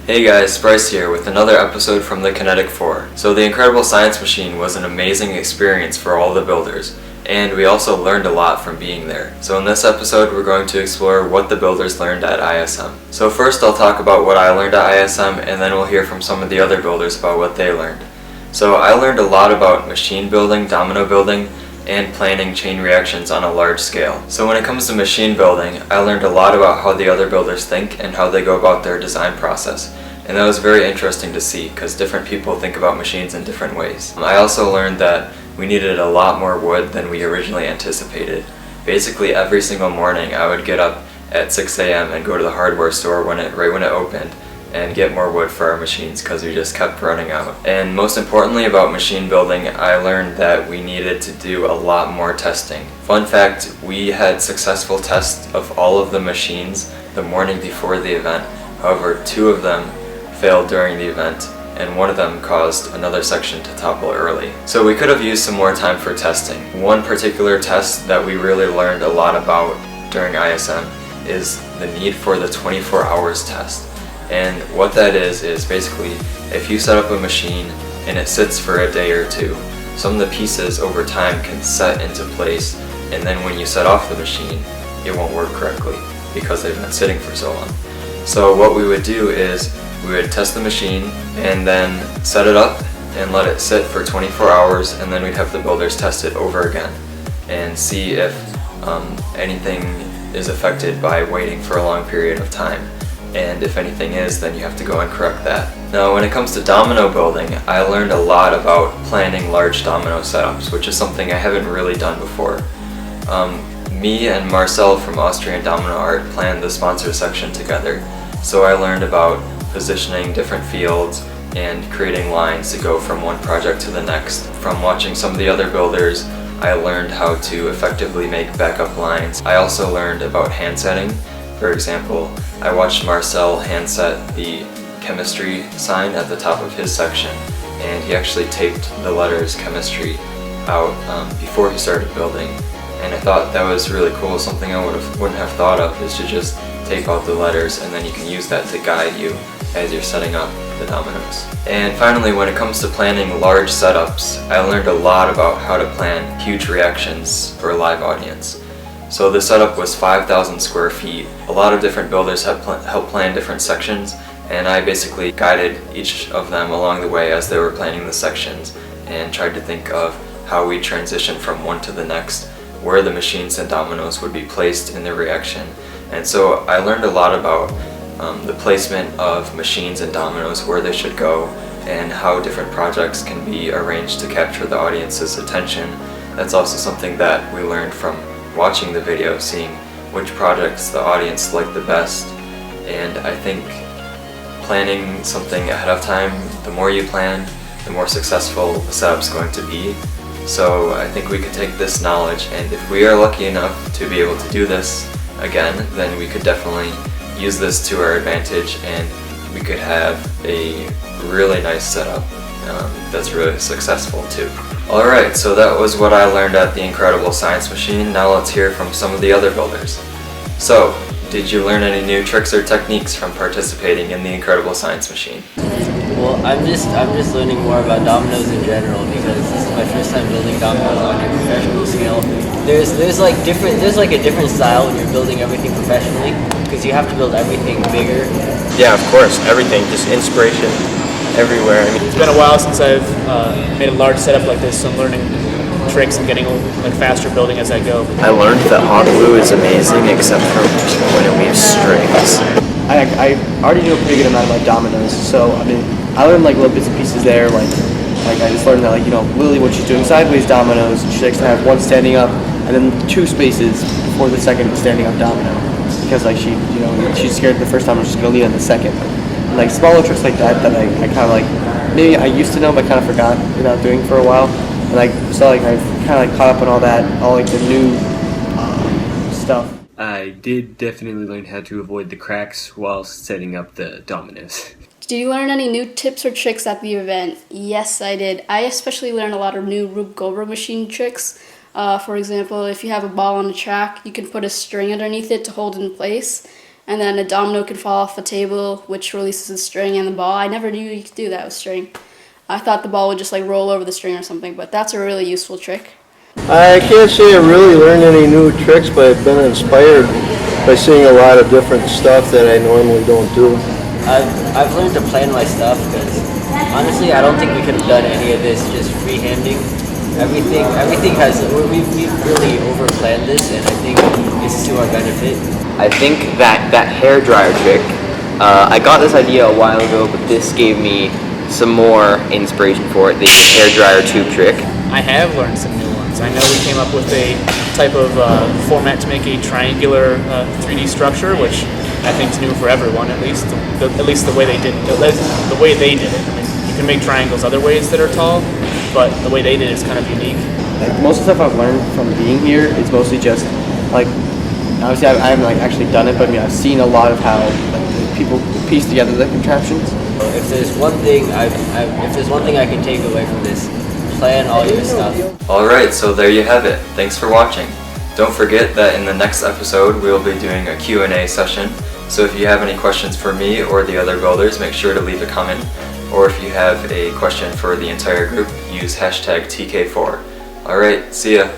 Hey guys, Sprice here with another episode from the Kinetic 4. So the Incredible Science Machine was an amazing experience for all the builders, and we also learned a lot from being there. So in this episode we're going to explore what the builders learned at ISM. So first I'll talk about what I learned at ISM, and then we'll hear from some of the other builders about what they learned. So I learned a lot about machine building, domino building, and planning chain reactions on a large scale. So when it comes to machine building, I learned a lot about how the other builders think and how they go about their design process. And that was very interesting to see because different people think about machines in different ways. I also learned that we needed a lot more wood than we originally anticipated. Basically every single morning I would get up at 6 a.m. and go to the hardware store right when it opened and get more wood for our machines because we just kept running out. And most importantly about machine building, I learned that we needed to do a lot more testing. Fun fact, we had successful tests of all of the machines the morning before the event. However, 2 of them failed during the event, and 1 of them caused another section to topple early. So we could have used some more time for testing. One particular test that we really learned a lot about during ISM is the need for the 24 hours test. And what that is basically if you set up a machine and it sits for a day or 2, some of the pieces over time can set into place, and then when you set off the machine, it won't work correctly because they've been sitting for so long. So what we would do is we would test the machine and then set it up and let it sit for 24 hours, and then we'd have the builders test it over again and see if anything is affected by waiting for a long period of time. And if anything is, then you have to go and correct that. Now when it comes to domino building, I learned a lot about planning large domino setups, which is something I haven't really done before. Me and Marcel from Austrian Domino Art planned the sponsor section together, so I learned about positioning different fields and creating lines to go from one project to the next. From watching some of the other builders, I learned how to effectively make backup lines. I also learned about hand setting. For example, I watched Marcel hand set the chemistry sign at the top of his section, and he actually taped the letters chemistry out before he started building. And I thought that was really cool. Something I wouldn't have thought of is to just tape out the letters, and then you can use that to guide you as you're setting up the dominoes. And finally, when it comes to planning large setups, I learned a lot about how to plan huge reactions for a live audience. So the setup was 5,000 square feet. A lot of different builders have helped plan different sections, and I basically guided each of them along the way as they were planning the sections and tried to think of how we transition from one to the next, where the machines and dominoes would be placed in the reaction. And so I learned a lot about the placement of machines and dominoes, where they should go, and how different projects can be arranged to capture the audience's attention. That's also something that we learned from watching the video, seeing which projects the audience liked the best. And I think planning something ahead of time, the more you plan, the more successful the setup's going to be. So I think we could take this knowledge, and if we are lucky enough to be able to do this again, then we could definitely use this to our advantage, and we could have a really nice setup that's really successful too. Alright, so that was what I learned at the Incredible Science Machine. Now let's hear from some of the other builders. So, did you learn any new tricks or techniques from participating in the Incredible Science Machine? Well, I'm just learning more about dominoes in general because this is my first time building dominoes on a professional scale. There's like a different style when you're building everything professionally because you have to build everything bigger. Yeah, of course, everything, just inspiration everywhere. I mean, it's been a while since I've made a large setup like this, so I'm learning tricks and getting faster building as I go. I learned that hot glue is amazing except for when it weaves strings. I already knew a pretty good amount about dominoes, so I mean, I learned little bits and pieces there, like I just learned that Lily, what she's doing sideways dominoes, she likes to have one standing up and then 2 spaces before the second standing up domino, because she's scared the first time she's gonna lead on the second. And, smaller tricks like that I kind of maybe I used to know but kind of forgot without doing for a while, and I've kind of caught up on all that, all the new stuff. I did definitely learn how to avoid the cracks while setting up the dominoes. Did you learn any new tips or tricks at the event? Yes, I did. I especially learned a lot of new Rube Goldberg machine tricks. For example, if you have a ball on the track, you can put a string underneath it to hold it in place. and then a domino can fall off a table, which releases the string and the ball. I never knew you could do that with string. I thought the ball would just like roll over the string or something, but that's a really useful trick. I can't say I really learned any new tricks, but I've been inspired by seeing a lot of different stuff that I normally don't do. I've learned to plan my stuff because honestly, I don't think we could have done any of this just freehanding. Everything has we've really overplanned this, and I think it's to our benefit. I think that hair dryer trick, I got this idea a while ago, but this gave me some more inspiration for it, the hair dryer tube trick. I have learned some new ones. I know we came up with a type of format to make a triangular 3D structure, which I think is new for everyone, at least the way they did it. The way they did it. I mean, you can make triangles other ways that are tall, but the way they did it is kind of unique. Like, most of the stuff I've learned from being here is mostly just like, obviously I haven't like actually done it, but I mean I've seen a lot of how like, people piece together the contraptions. If there's one thing I can take away from this, plan all your stuff. Alright, so there you have it. Thanks for watching. Don't forget that in the next episode we'll be doing a Q&A session, so if you have any questions for me or the other builders, make sure to leave a comment, or if you have a question for the entire group, use hashtag TK4. Alright, see ya.